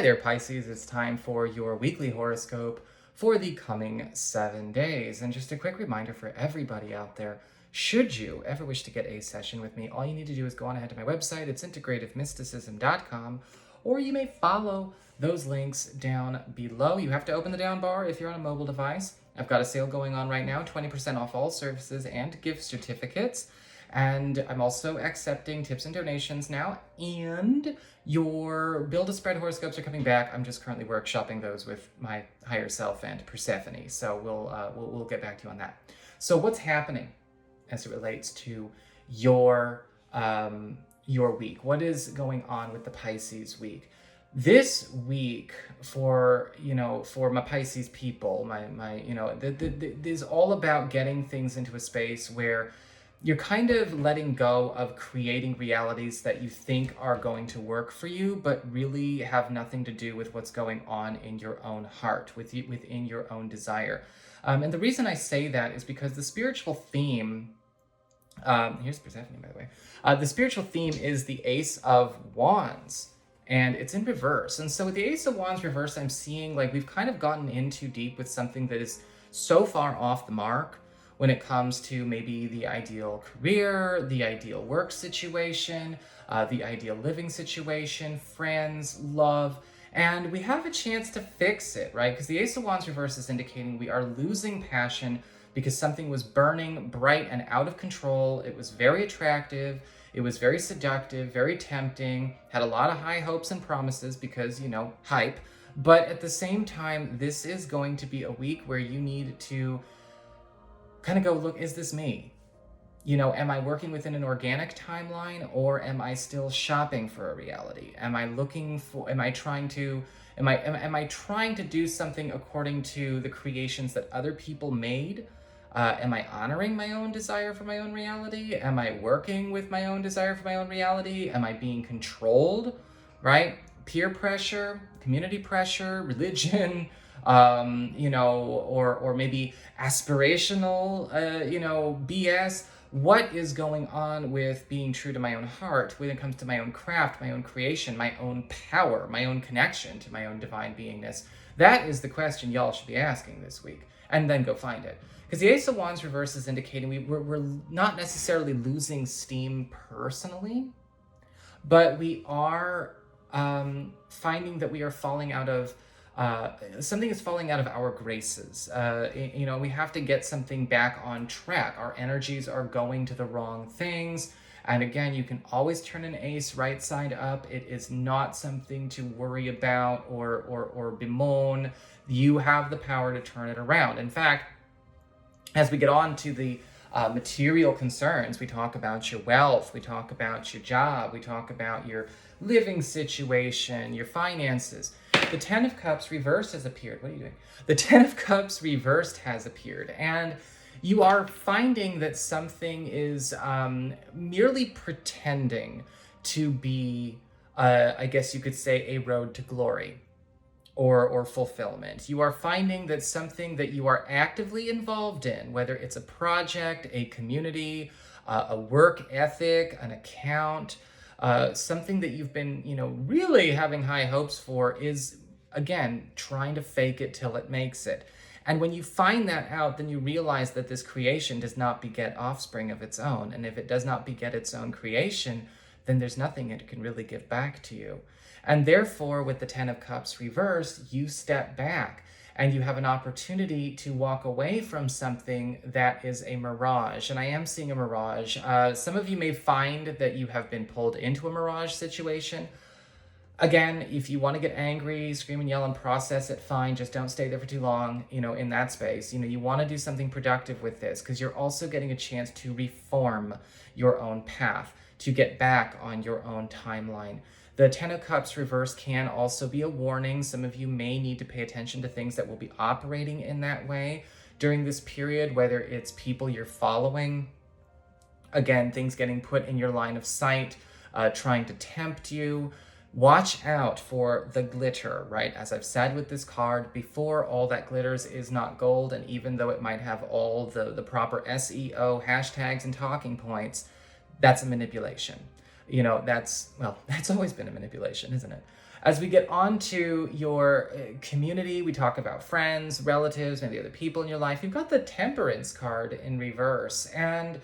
there, Pisces. It's time for your weekly horoscope for the coming 7 days. And just a quick reminder for everybody out there, should you ever wish to get a session with me, all you need to do is go on ahead to my website. It's integrativemysticism.com, or you may follow those links down below. You have to open the down bar if you're on a mobile device. I've got a sale going on right now, 20% off all services and gift certificates. And I'm also accepting tips and donations now. And your Build a Spread horoscopes are coming back. I'm just currently workshopping those with my higher self and Persephone. So we'll get back to you on that. So what's happening as it relates to your week? What is going on with the Pisces week? This week for my Pisces people, is all about getting things into a space where you're kind of letting go of creating realities that you think are going to work for you, but really have nothing to do with what's going on in your own heart, within your own desire. And the reason I say that is because the spiritual theme, here's Persephone, by the way. The spiritual theme is the Ace of Wands, and it's in reverse. And so with the Ace of Wands reverse, I'm seeing like we've kind of gotten in too deep with something that is so far off the mark when it comes to maybe the ideal career, the ideal work situation, the ideal living situation, friends, love, and we have a chance to fix it, right? Because the Ace of Wands reverse is indicating we are losing passion because something was burning bright and out of control. It was very attractive. It was very seductive, very tempting, had a lot of high hopes and promises because, hype. But at the same time, this is going to be a week where you need to kind of go, look, is this me? Am I working within an organic timeline, or am I still shopping for a reality? Am I trying to do something according to the creations that other people made? Am I honoring my own desire for my own reality? Am I working with my own desire for my own reality? Am I being controlled, right? Peer pressure, community pressure, religion, or maybe aspirational, BS. What is going on with being true to my own heart when it comes to my own craft, my own creation, my own power, my own connection to my own divine beingness? That is the question y'all should be asking this week, and then go find it. Because the Ace of Wands reverse is indicating we're not necessarily losing steam personally, but we are finding that we are falling out of something is falling out of our graces. We have to get something back on track. Our energies are going to the wrong things. And again, you can always turn an ace right side up. It is not something to worry about or bemoan. You have the power to turn it around. In fact, as we get on to the material concerns, we talk about your wealth, we talk about your job, we talk about your living situation, your finances. The Ten of Cups reversed has appeared. What are you doing? The Ten of Cups reversed has appeared, and you are finding that something is merely pretending to be, I guess you could say, a road to glory or fulfillment. You are finding that something that you are actively involved in, whether it's a project, a community, a work ethic, an account, something that you've been, really having high hopes for, is, again, trying to fake it till it makes it. And when you find that out, then you realize that this creation does not beget offspring of its own. And if it does not beget its own creation, then there's nothing it can really give back to you. And therefore, with the Ten of Cups reversed, you step back and you have an opportunity to walk away from something that is a mirage. And I am seeing a mirage. Some of you may find that you have been pulled into a mirage situation. Again, if you want to get angry, scream and yell and process it, fine. Just don't stay there for too long, in that space. You want to do something productive with this, because you're also getting a chance to reform your own path, to get back on your own timeline. The Ten of Cups reverse can also be a warning. Some of you may need to pay attention to things that will be operating in that way during this period, whether it's people you're following, again, things getting put in your line of sight, trying to tempt you. Watch out for the glitter, right? As I've said with this card before, all that glitters is not gold, and even though it might have all the proper SEO hashtags and talking points, that's a manipulation. That's always been a manipulation, isn't it? As we get on to your community, we talk about friends, relatives, maybe other people in your life. You've got the Temperance card in reverse. And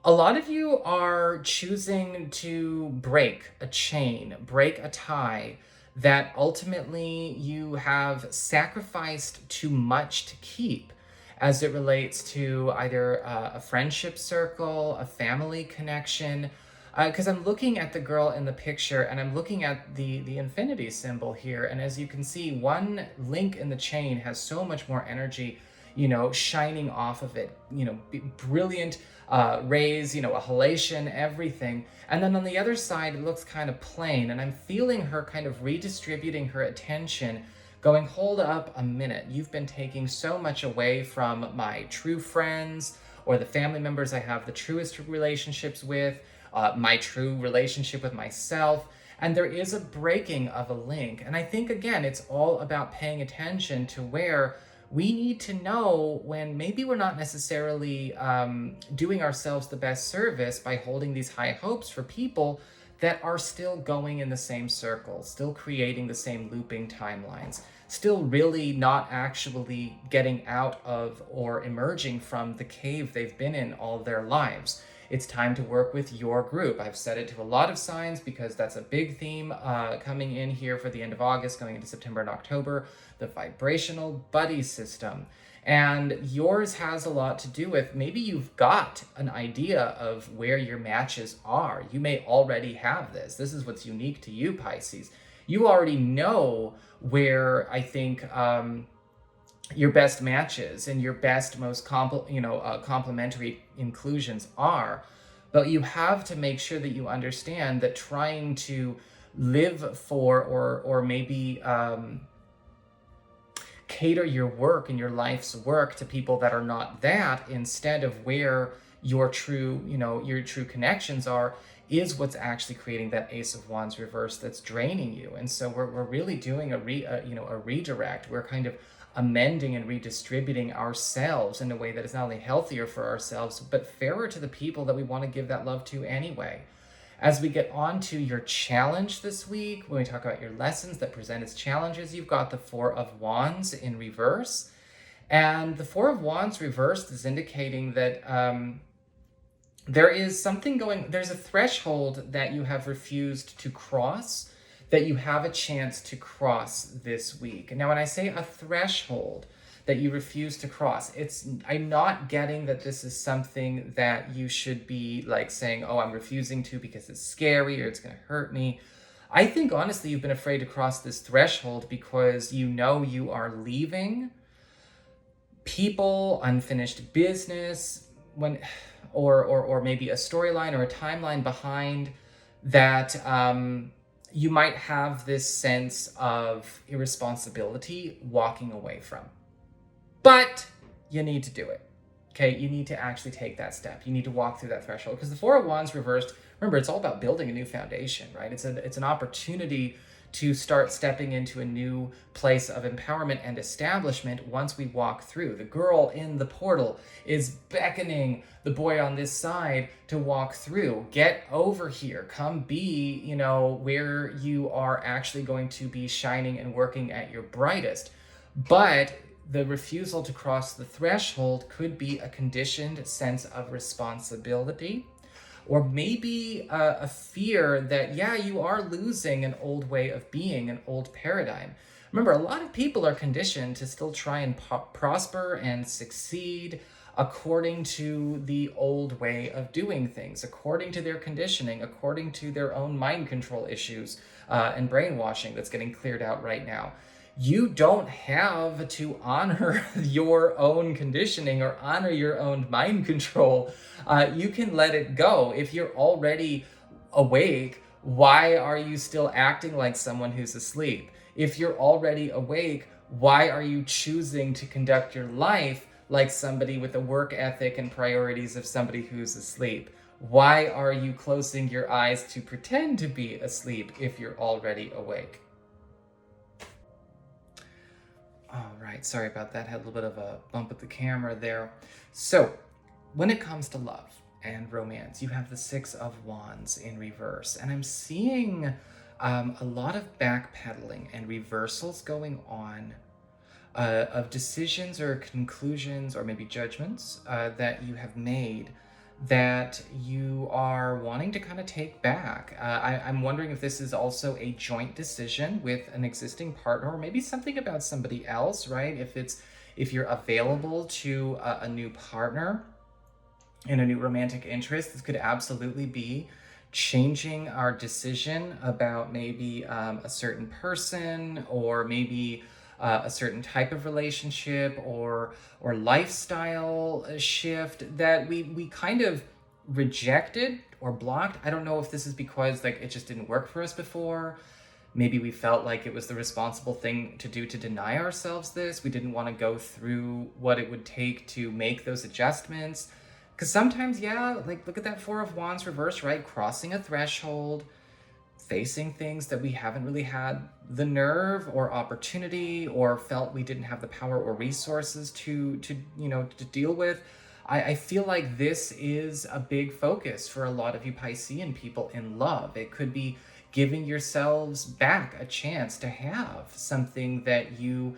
a lot of you are choosing to break a chain, break a tie that ultimately you have sacrificed too much to keep as it relates to either a friendship circle, a family connection. Because I'm looking at the girl in the picture and I'm looking at the infinity symbol here. And as you can see, one link in the chain has so much more energy, shining off of it, brilliant rays, a halation, everything. And then on the other side, it looks kind of plain. And I'm feeling her kind of redistributing her attention, going, hold up a minute. You've been taking so much away from my true friends or the family members I have the truest relationships with, my true relationship with myself. And there is a breaking of a link. And I think, again, it's all about paying attention to where we need to know when maybe we're not necessarily doing ourselves the best service by holding these high hopes for people that are still going in the same circles, still creating the same looping timelines, still really not actually getting out of or emerging from the cave they've been in all their lives. It's time to work with your group. I've said it to a lot of signs because that's a big theme coming in here for the end of August, going into September and October, the vibrational buddy system. And yours has a lot to do with, maybe you've got an idea of where your matches are. You may already have this. This is what's unique to you, Pisces. You already know where, I think, your best matches and your best, most complementary inclusions are. But you have to make sure that you understand that trying to live for or maybe cater your work and your life's work to people that are not that, instead of where your true connections are, is what's actually creating that Ace of Wands reverse that's draining you. And so we're really doing a redirect. We're kind of amending and redistributing ourselves in a way that is not only healthier for ourselves, but fairer to the people that we want to give that love to anyway. As we get on to your challenge this week, when we talk about your lessons that present as challenges, you've got the Four of Wands in reverse. And the Four of Wands reversed is indicating that there is something there's a threshold that you have refused to cross, that you have a chance to cross this week. Now, when I say a threshold that you refuse to cross, I'm not getting that this is something that you should be like saying, oh, I'm refusing to because it's scary or it's going to hurt me. I think, honestly, you've been afraid to cross this threshold because you are leaving people, unfinished business, or maybe a storyline or a timeline behind that you might have this sense of irresponsibility walking away from. But you need to do it, okay? You need to actually take that step. You need to walk through that threshold, because the Four of Wands reversed, remember, it's all about building a new foundation, right? It's an opportunity to start stepping into a new place of empowerment and establishment once we walk through. The girl in the portal is beckoning the boy on this side to walk through. Get over here. Come be, where you are actually going to be shining and working at your brightest. But the refusal to cross the threshold could be a conditioned sense of responsibility, or maybe a fear that, you are losing an old way of being, an old paradigm. Remember, a lot of people are conditioned to still try and prosper and succeed according to the old way of doing things, according to their conditioning, according to their own mind control issues and brainwashing that's getting cleared out right now. You don't have to honor your own conditioning or honor your own mind control. You can let it go. If you're already awake, why are you still acting like someone who's asleep? If you're already awake, why are you choosing to conduct your life like somebody with a work ethic and priorities of somebody who's asleep? Why are you closing your eyes to pretend to be asleep if you're already awake? All right, sorry about that. Had a little bit of a bump at the camera there. So, when it comes to love and romance, you have the Six of Wands in reverse. And I'm seeing A lot of backpedaling and reversals going on of decisions or conclusions or maybe judgments that you have made that you are wanting to kind of take back. I'm wondering if this is also a joint decision with an existing partner, or maybe something about somebody else, right? If you're available to a new partner in a new romantic interest, this could absolutely be changing our decision about maybe a certain person, or maybe a certain type of relationship, or lifestyle shift that we kind of rejected or blocked. I don't know if this is because like it just didn't work for us before. Maybe we felt like it was the responsible thing to do to deny ourselves this. We didn't want to go through what it would take to make those adjustments. Because sometimes, yeah, like look at that Four of Wands reverse, right? Crossing a threshold, facing things that we haven't really had the nerve or opportunity, or felt we didn't have the power or resources to deal with. I feel like this is a big focus for a lot of you Piscean people in love. It could be giving yourselves back a chance to have something that you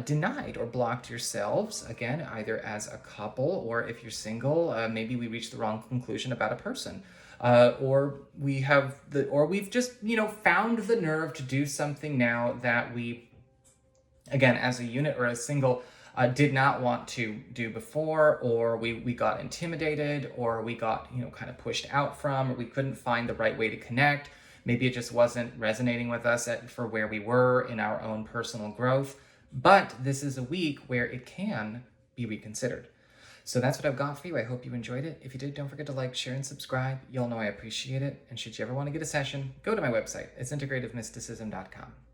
denied or blocked yourselves, again, either as a couple, or if you're single, maybe we reached the wrong conclusion about a person. Or we've just, found the nerve to do something now that we, again, as a unit or as single, did not want to do before, or we got intimidated, or we got, kind of pushed out from, or we couldn't find the right way to connect. Maybe it just wasn't resonating with us for where we were in our own personal growth. But this is a week where it can be reconsidered. So that's what I've got for you. I hope you enjoyed it. If you did, don't forget to like, share, and subscribe. You'll know I appreciate it. And should you ever want to get a session, go to my website. It's integrativemysticism.com.